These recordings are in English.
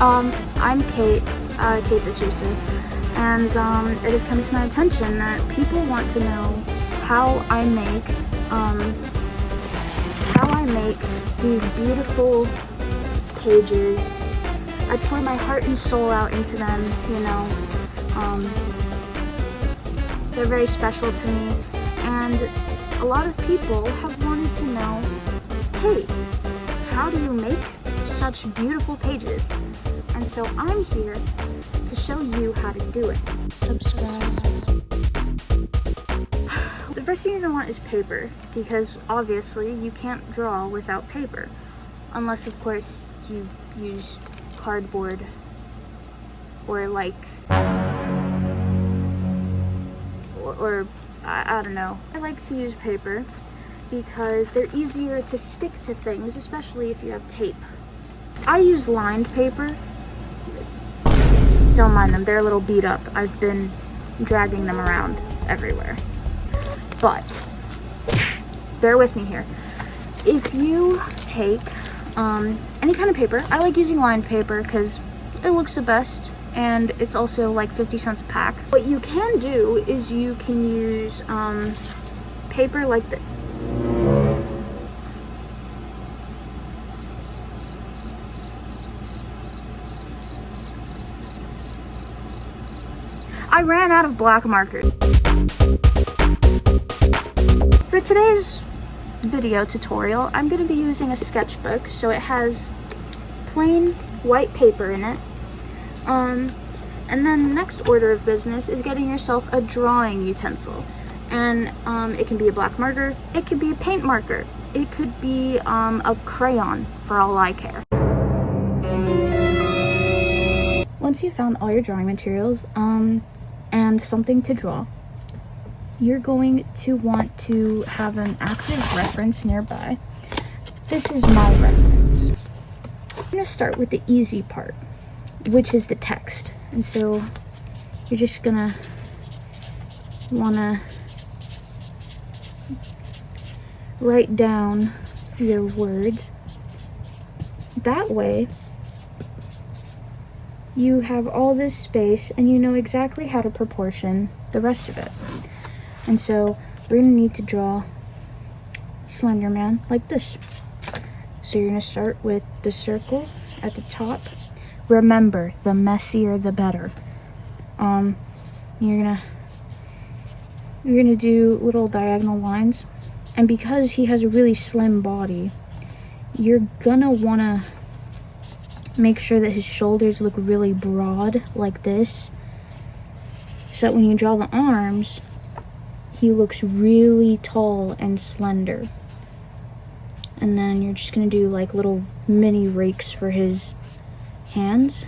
I'm Kate the Juicer, and it has come to my attention that people want to know how I make these beautiful pages. I pour my heart and soul out into them, you know. They're very special to me, and a lot of people have wanted to know, hey, how do you make such beautiful pages? And so I'm here to show you how to do it. Subscribe. The first thing you're gonna want is paper, because obviously you can't draw without paper, unless of course you use cardboard or like or I don't know. I like to use paper because they're easier to stick to things, especially if you have tape. I use lined paper. Don't mind them, they're a little beat up. I've been dragging them around everywhere. But bear with me here. If you take any kind of paper, I like using lined paper because it looks the best, and it's also like 50 cents a pack. What you can do is you can use paper like the I ran out of black markers. For today's video tutorial, I'm going to be using a sketchbook, so it has plain white paper in it. And then the next order of business is getting yourself a drawing utensil. And it can be a black marker, it could be a paint marker, it could be a crayon for all I care. Once you've found all your drawing materials and something to draw, you're going to want to have an active reference nearby. This is my reference. I'm going to start with the easy part, which is the text. And so you're just going to want to write down your words. That way, you have all this space and you know exactly how to proportion the rest of it. And so we're going to need to draw Slenderman like this. So you're going to start with the circle at the top. Remember, the messier the better. You're gonna do little diagonal lines, and because he has a really slim body, you're gonna wanna make sure that his shoulders look really broad like this, so that when you draw the arms, he looks really tall and slender. And then you're just gonna do like little mini rakes for his hands.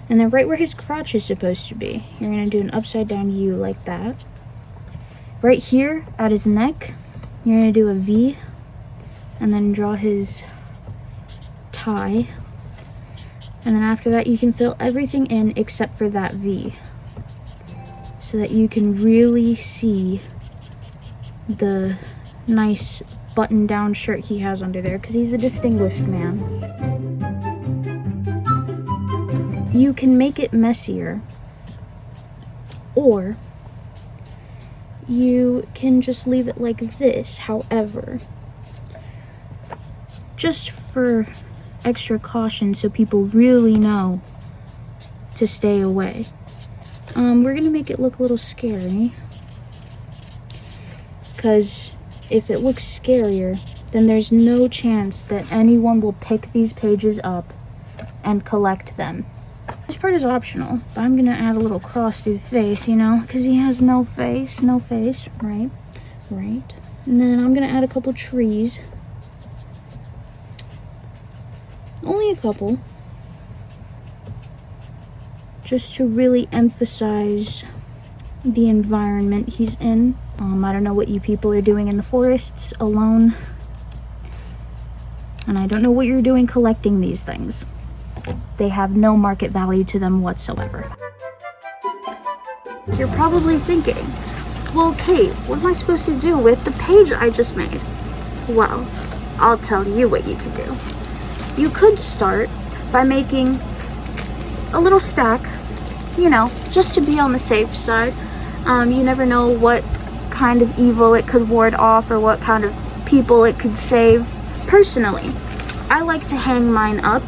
And then right where his crotch is supposed to be, you're gonna do an upside down U like that. Right here at his neck, you're gonna do a V, and then draw his tie. And then after that, you can fill everything in except for that V, so that you can really see the nice button-down shirt he has under there, because he's a distinguished man. You can make it messier, or you can just leave it like this. However, just for extra caution, so people really know to stay away, we're gonna make it look a little scary, because if it looks scarier, then there's no chance that anyone will pick these pages up and collect them. This part is optional, but I'm gonna add a little cross through the face, you know, because he has no face, right? And then I'm gonna add a couple trees. Only a couple. Just to really emphasize the environment he's in. I don't know what you people are doing in the forests alone. And I don't know what you're doing collecting these things. They have no market value to them whatsoever. You're probably thinking, well, Kate, what am I supposed to do with the page I just made? Well, I'll tell you what you could do. You could start by making a little stack, you know, just to be on the safe side. You never know what kind of evil it could ward off or what kind of people it could save. Personally, I like to hang mine up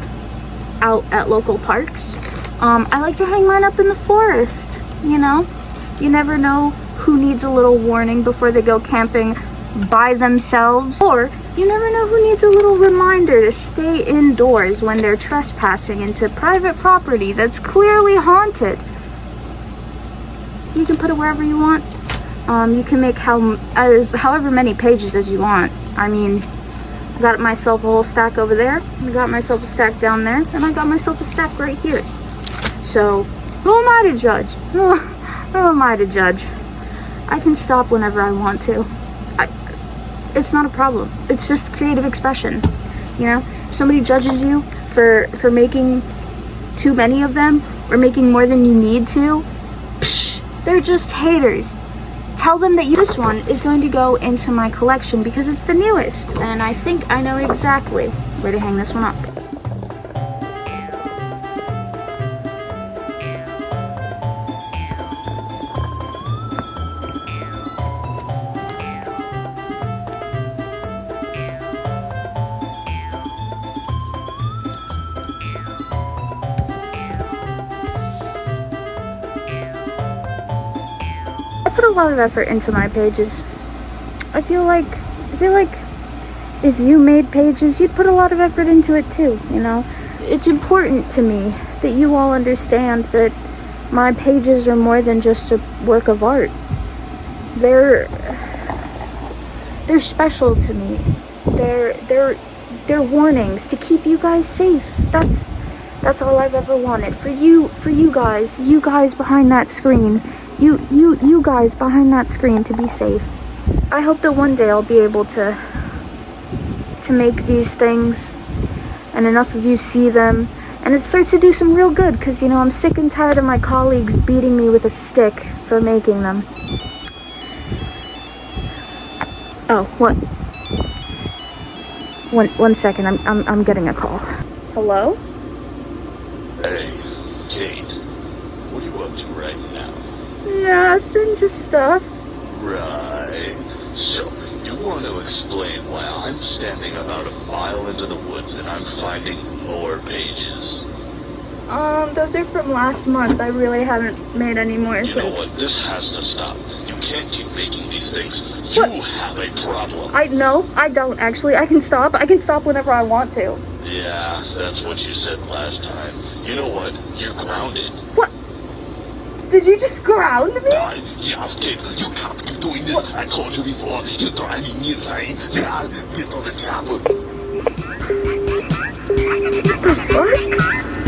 out at local parks. I like to hang mine up in the forest, you know? You never know who needs a little warning before they go camping by themselves, or you never know who needs a little reminder to stay indoors when they're trespassing into private property that's clearly haunted. You can put it wherever you want. You can make however many pages as you want. I mean, I got myself a whole stack over there, I got myself a stack down there, and I got myself a stack right here. So, who am I to judge? Who am I to judge? I can stop whenever I want to. It's not a problem. It's just creative expression. You know, if somebody judges you for making too many of them or making more than you need to, psh, they're just haters. Tell them that this one is going to go into my collection because it's the newest, and I think I know exactly where to hang this one up. I put a lot of effort into my pages. I feel like if you made pages, you'd put a lot of effort into it too, you know? It's important to me that you all understand that my pages are more than just a work of art. They're special to me. They're warnings to keep you guys safe. That's all I've ever wanted. For you guys behind that screen. You guys behind that screen to be safe. I hope that one day I'll be able to make these things and enough of you see them and it starts to do some real good, because, you know, I'm sick and tired of my colleagues beating me with a stick for making them. Oh, what? One second, I'm getting a call. Hello? Hey, Kate. What are you up to right now? Nothing, just stuff. Right. So, you want to explain why I'm standing about a mile into the woods and I'm finding more pages? Those are from last month. I really haven't made any more You since. know what? This has to stop. You can't keep making these things. You have a problem. No, I don't actually. I can stop whenever I want to. Yeah, that's what you said last time. You know what? You're grounded. What? Did you just ground me? Yeah, Kate, you can't keep doing this. What? I told you before. You're driving me insane. Get on the chopper. What the fuck?